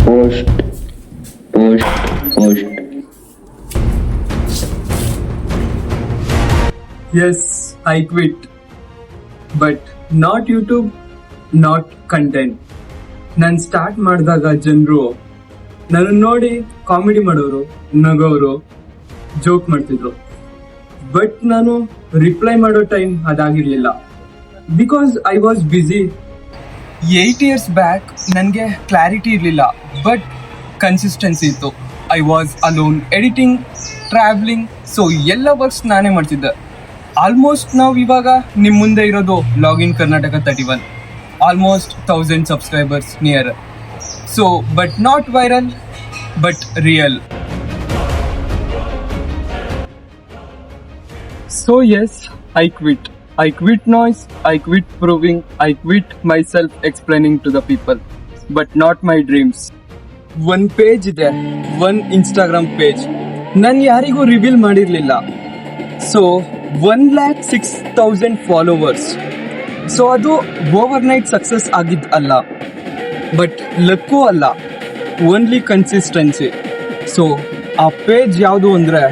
Post, post, post. Yes, I quit. But not YouTube, not content. ನಾನು start ಮಾಡಿದಾಗ ಜನರು ನನ್ನ ನೋಡಿ ಕಾಮಿಡಿ ಮಾಡೋರು, ನಗೋರು, ಜೋಕ್ ಮಾಡ್ತಿದ್ರು. ಬಟ್ ನಾನು ರಿಪ್ಲೈ ಮಾಡೋ ಟೈಮ್ ಅದಾಗಿರ್ಲಿಲ್ಲ. Because I was busy. 8 years back ನನಗೆ ಕ್ಲಾರಿಟಿ ಇರಲಿಲ್ಲ, ಬಟ್ ಕನ್ಸಿಸ್ಟೆನ್ಸಿ ಇತ್ತು. I was alone, editing, travelling, so ಎಲ್ಲ ವರ್ಕ್ಸ್ ನಾನೇ ಮಾಡ್ತಿದ್ದೆ. ಆಲ್ಮೋಸ್ಟ್ ನಾವು ಇವಾಗ ನಿಮ್ಮ ಮುಂದೆ ಇರೋದು login Karnataka 31, almost 1000 subscribers near. So but not viral, but real. So yes, I quit. I quit noise, I quit proving, I quit myself explaining to the people, but not my dreams. One page ಇದೆ, one Instagram page. ನಾನು ಯಾರಿಗೂ reveal ಮಾಡಿರಲಿಲ್ಲ. So 1,06,000 followers. So ಅದು over night success ಆಗಿದ್ದು ಅಲ್ಲ, but ಲಕ್ಕೂ ಅಲ್ಲ, only consistency. So ಆ page ಯಾವುದು ಅಂದರೆ